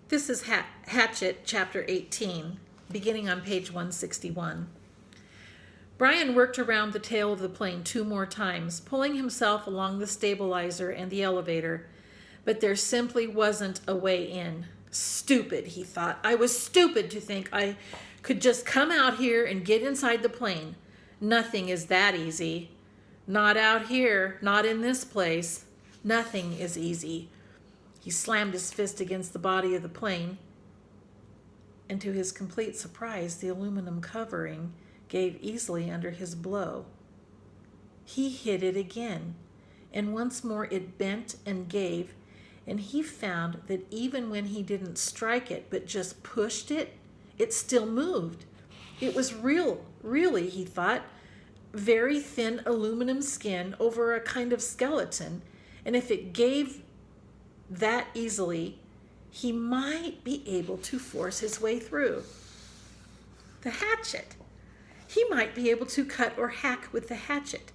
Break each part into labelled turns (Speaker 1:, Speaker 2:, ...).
Speaker 1: This is Hatchet, Chapter 18, beginning on page 161. Brian worked around the tail of the plane 2 more times, pulling himself along the stabilizer and the elevator, but there simply wasn't a way in. Stupid, he thought. I was stupid to think I could just come out here and get inside the plane. Nothing is that easy. Not out here, not in this place. Nothing is easy. He slammed his fist against the body of the plane, and to his complete surprise, the aluminum covering gave easily under his blow. He hit it again, and once more it bent and gave, and he found that even when he didn't strike it but just pushed it, it still moved. It was really, he thought, very thin aluminum skin over a kind of skeleton, and if it gave that easily, he might be able to force his way through. The hatchet. He might be able to cut or hack with the hatchet.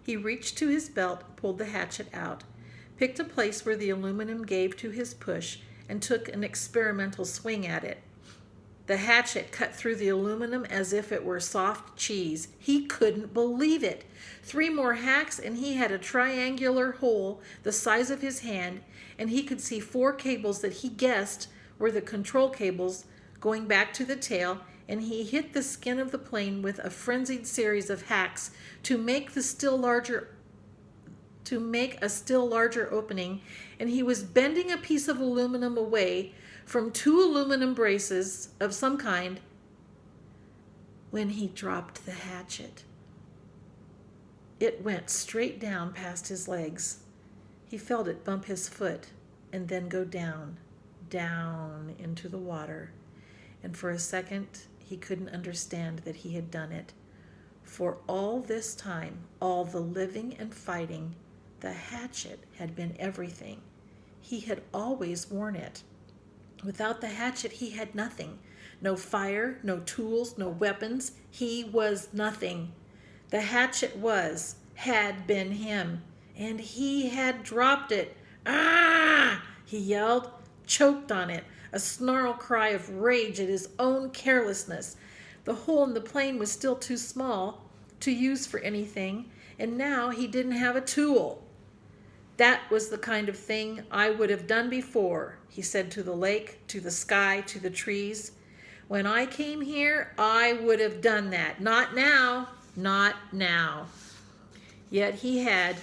Speaker 1: He reached to his belt, pulled the hatchet out, picked a place where the aluminum gave to his push, and took an experimental swing at it. The hatchet cut through the aluminum as if it were soft cheese. He couldn't believe it. 3 more hacks, and he had a triangular hole the size of his hand, and he could see 4 cables that he guessed were the control cables going back to the tail, and he hit the skin of the plane with a frenzied series of hacks to make a still larger opening, and he was bending a piece of aluminum away from 2 aluminum braces of some kind when he dropped the hatchet. It went straight down past his legs. He felt it bump his foot and then go down into the water. And for a second, he couldn't understand that he had done it. For all this time, all the living and fighting, the hatchet had been everything. He had always worn it. Without the hatchet, he had nothing. No fire, no tools, no weapons. He was nothing. The hatchet had been him, and he had dropped it. Ah! He yelled, choked on it, a snarl cry of rage at his own carelessness. The hole in the plane was still too small to use for anything, and now he didn't have a tool. That was the kind of thing I would have done before, he said to the lake, to the sky, to the trees. When I came here, I would have done that. Not now, not now. Yet he had,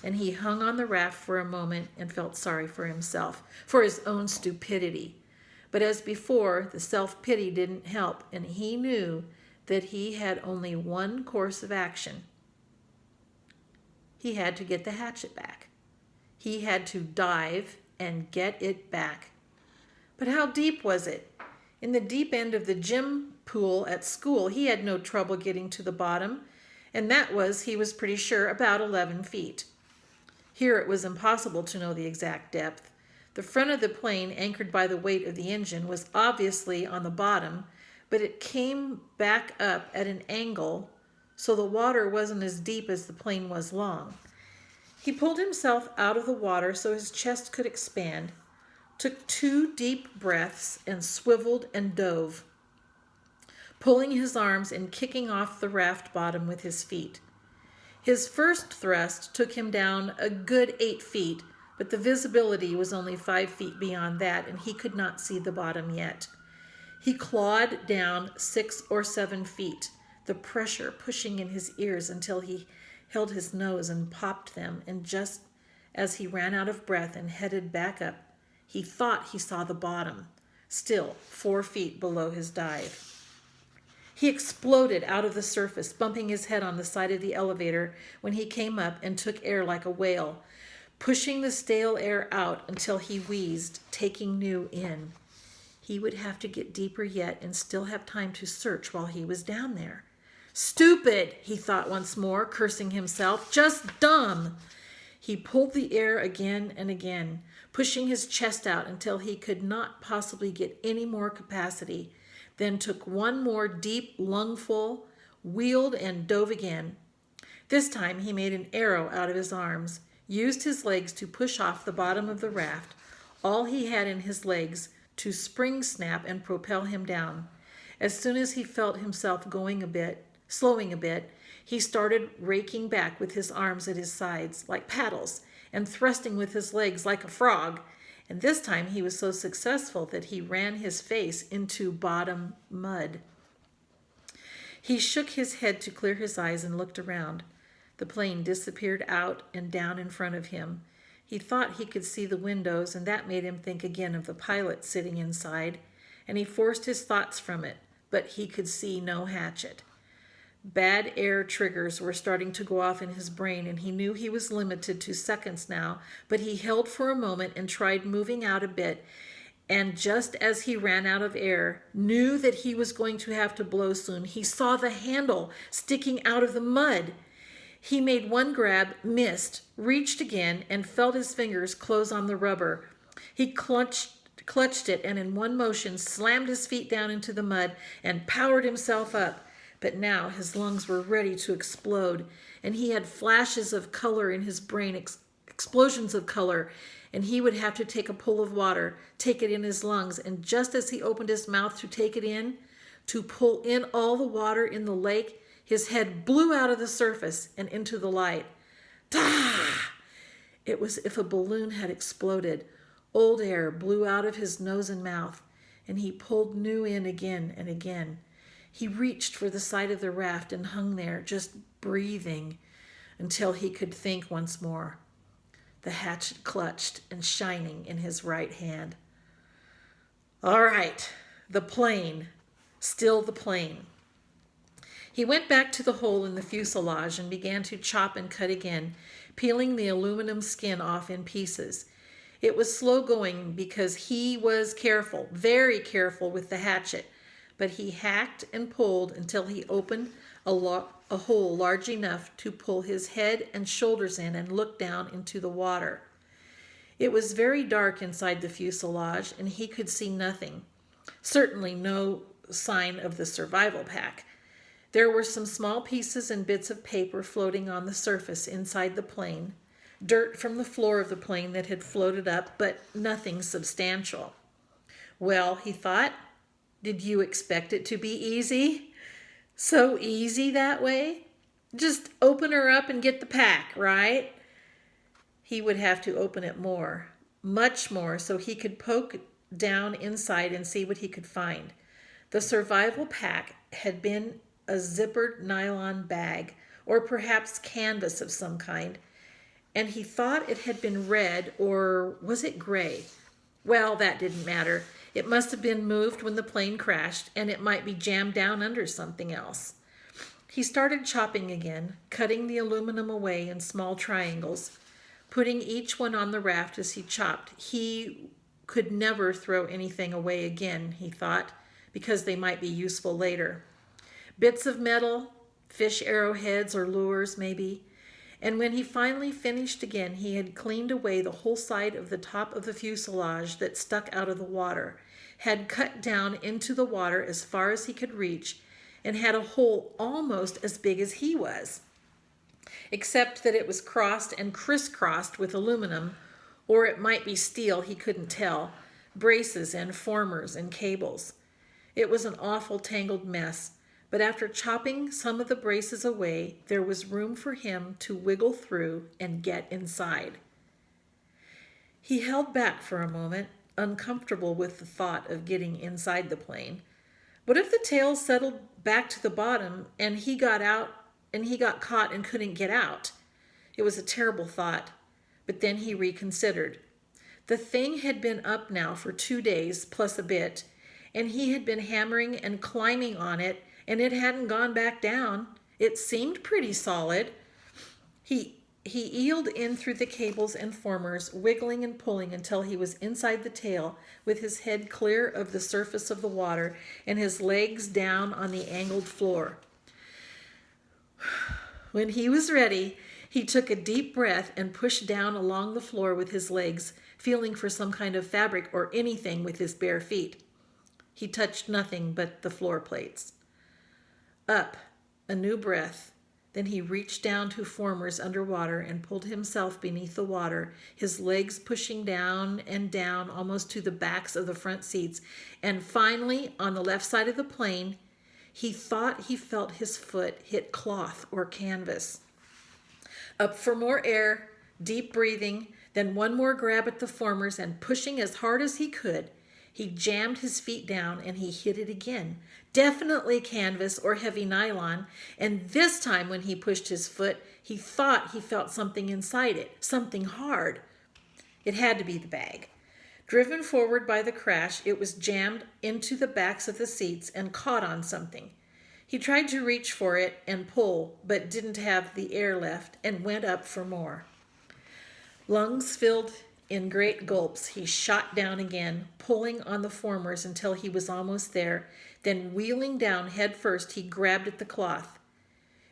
Speaker 1: and he hung on the raft for a moment and felt sorry for himself, for his own stupidity. But as before, the self-pity didn't help, and he knew that he had only one course of action. He had to get the hatchet back. He had to dive and get it back. But how deep was it? In the deep end of the gym pool at school, he had no trouble getting to the bottom, and that was, he was pretty sure, about 11 feet. Here it was impossible to know the exact depth. The front of the plane, anchored by the weight of the engine, was obviously on the bottom, but it came back up at an angle, so the water wasn't as deep as the plane was long. He pulled himself out of the water so his chest could expand, took 2 deep breaths, and swiveled and dove, pulling his arms and kicking off the raft bottom with his feet. His first thrust took him down a good 8 feet, but the visibility was only 5 feet beyond that, and he could not see the bottom yet. He clawed down 6 or 7 feet, the pressure pushing in his ears until he held his nose and popped them, and just as he ran out of breath and headed back up, he thought he saw the bottom, still 4 feet below his dive. He exploded out of the surface, bumping his head on the side of the elevator when he came up, and took air like a whale, pushing the stale air out until he wheezed, taking new in. He would have to get deeper yet and still have time to search while he was down there. Stupid, he thought once more, cursing himself. Just dumb. He pulled the air again and again, pushing his chest out until he could not possibly get any more capacity, then took 1 more deep lungful, wheeled, and dove again. This time he made an arrow out of his arms, used his legs to push off the bottom of the raft, all he had in his legs, to spring snap and propel him down. As soon as he felt himself slowing a bit, he started raking back with his arms at his sides like paddles and thrusting with his legs like a frog. And this time he was so successful that he ran his face into bottom mud. He shook his head to clear his eyes and looked around. The plane disappeared out and down in front of him. He thought he could see the windows, and that made him think again of the pilot sitting inside, and he forced his thoughts from it, but he could see no Hatchet. Bad air triggers were starting to go off in his brain, and he knew he was limited to seconds now, but he held for a moment and tried moving out a bit, and just as he ran out of air, knew that he was going to have to blow soon, he saw the handle sticking out of the mud. He made one grab, missed, reached again, and felt his fingers close on the rubber. He clutched it, and in one motion slammed his feet down into the mud and powered himself up. But now his lungs were ready to explode, and he had flashes of color in his brain, explosions of color, and he would have to take a pull of water, take it in his lungs, and just as he opened his mouth to take it in, to pull in all the water in the lake, his head blew out of the surface and into the light. "Tah!" It was as if a balloon had exploded. Old air blew out of his nose and mouth, and he pulled new in again and again. He reached for the side of the raft and hung there, just breathing, until he could think once more. The hatchet clutched and shining in his right hand. All right, the plane. Still the plane. He went back to the hole in the fuselage and began to chop and cut again, peeling the aluminum skin off in pieces. It was slow going because he was careful, very careful with the hatchet, but he hacked and pulled until he opened a hole large enough to pull his head and shoulders in and look down into the water. It was very dark inside the fuselage, and he could see nothing. Certainly no sign of the survival pack. There were some small pieces and bits of paper floating on the surface inside the plane, dirt from the floor of the plane that had floated up, but nothing substantial. Well, he thought, did you expect it to be easy? So easy that way? Just open her up and get the pack, right? He would have to open it more, much more, so he could poke down inside and see what he could find. The survival pack had been a zippered nylon bag, or perhaps canvas of some kind, and he thought it had been red, or was it gray? Well, that didn't matter. It must have been moved when the plane crashed, and it might be jammed down under something else. He started chopping again, cutting the aluminum away in small triangles, putting each one on the raft as he chopped. He could never throw anything away again, he thought, because they might be useful later. Bits of metal, fish arrowheads or lures maybe. And when he finally finished again, he had cleaned away the whole side of the top of the fuselage that stuck out of the water, had cut down into the water as far as he could reach, and had a hole almost as big as he was, except that it was crossed and crisscrossed with aluminum, or it might be steel, he couldn't tell, braces and formers and cables. It was an awful tangled mess, but after chopping some of the braces away, there was room for him to wiggle through and get inside. He held back for a moment, uncomfortable with the thought of getting inside the plane. What if the tail settled back to the bottom and he got caught and couldn't get out? It was a terrible thought, but then he reconsidered. The thing had been up now for 2 days plus a bit, and he had been hammering and climbing on it, and it hadn't gone back down. It seemed pretty solid. He eeled in through the cables and formers, wiggling and pulling until he was inside the tail, with his head clear of the surface of the water and his legs down on the angled floor. When he was ready, he took a deep breath and pushed down along the floor with his legs, feeling for some kind of fabric or anything with his bare feet. He touched nothing but the floor plates. Up, a new breath, Then he reached down to formers underwater and pulled himself beneath the water, his legs pushing down and down almost to the backs of the front seats. And finally, on the left side of the plane, he thought he felt his foot hit cloth or canvas. Up for more air, deep breathing, then one more grab at the formers, and pushing as hard as he could, he jammed his feet down and he hit it again. Definitely canvas or heavy nylon, and this time when he pushed his foot, he thought he felt something inside it, something hard. It had to be the bag. Driven forward by the crash, it was jammed into the backs of the seats and caught on something. He tried to reach for it and pull, but didn't have the air left and went up for more. Lungs filled in great gulps, he shot down again, pulling on the formers until he was almost there. Then wheeling down head first, he grabbed at the cloth.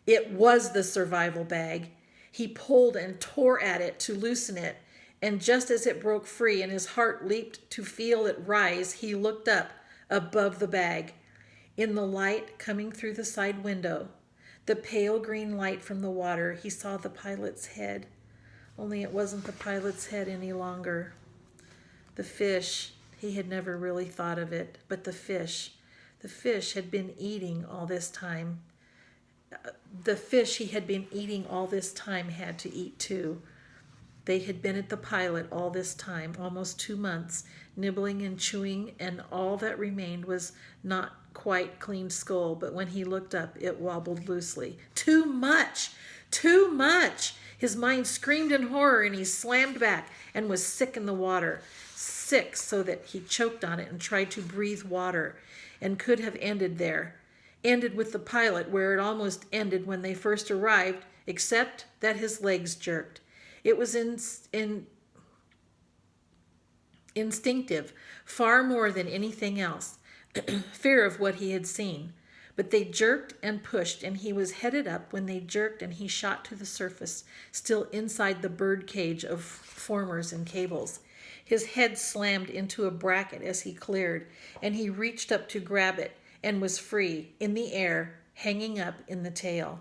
Speaker 1: It was the survival bag. He pulled and tore at it to loosen it, and just as it broke free and his heart leaped to feel it rise, he looked up above the bag. In the light coming through the side window, the pale green light from the water, he saw the pilot's head. Only it wasn't the pilot's head any longer. The fish, he had never really thought of it, but the fish had been eating all this time. The fish he had been eating all this time had to eat too. They had been at the pilot all this time, almost 2 months, nibbling and chewing, and all that remained was not quite clean skull, but when he looked up, it wobbled loosely. Too much! Too much! His mind screamed in horror, and he slammed back and was sick in the water. Sick so that he choked on it and tried to breathe water, and could have ended there. Ended with the pilot where it almost ended when they first arrived, except that his legs jerked. It was instinctive, far more than anything else, fear of what he had seen. But they jerked and pushed, and he was headed up when they jerked, and he shot to the surface, still inside the bird cage of formers and cables. His head slammed into a bracket as he cleared, and he reached up to grab it and was free, in the air, hanging up in the tail.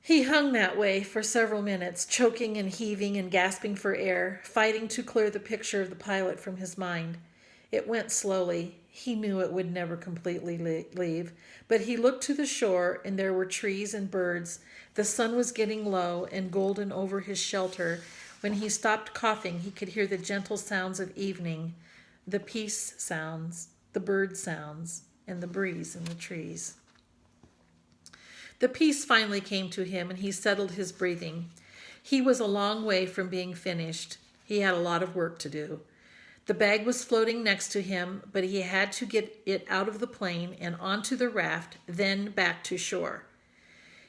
Speaker 1: He hung that way for several minutes, choking and heaving and gasping for air, fighting to clear the picture of the pilot from his mind. It went slowly. He knew it would never completely leave, but he looked to the shore, and there were trees and birds. The sun was getting low and golden over his shelter. When he stopped coughing, he could hear the gentle sounds of evening, the peace sounds, the bird sounds, and the breeze in the trees. The peace finally came to him, and he settled his breathing. He was a long way from being finished. He had a lot of work to do. The bag was floating next to him, but he had to get it out of the plane and onto the raft, then back to shore.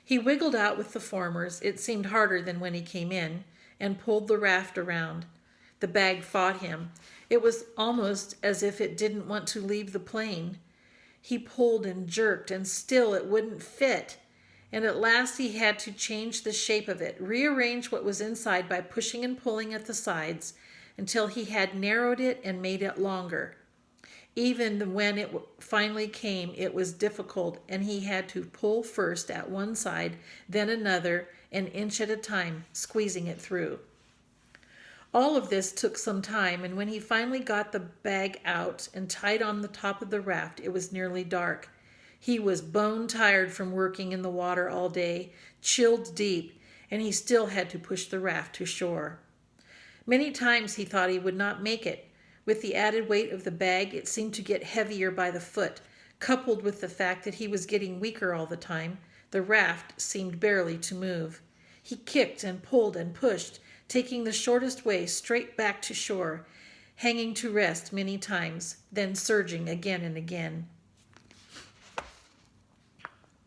Speaker 1: He wiggled out with the formers. It seemed harder than when he came in, and pulled the raft around. The bag fought him. It was almost as if it didn't want to leave the plane. He pulled and jerked, and still it wouldn't fit. And at last he had to change the shape of it, rearrange what was inside by pushing and pulling at the sides until he had narrowed it and made it longer. Even when it finally came, it was difficult, and he had to pull first at one side, then another, an inch at a time, squeezing it through. All of this took some time, and when he finally got the bag out and tied on the top of the raft, it was nearly dark. He was bone tired from working in the water all day, chilled deep, and he still had to push the raft to shore. Many times he thought he would not make it. With the added weight of the bag, it seemed to get heavier by the foot. Coupled with the fact that he was getting weaker all the time, the raft seemed barely to move. He kicked and pulled and pushed, taking the shortest way straight back to shore, hanging to rest many times, then surging again and again.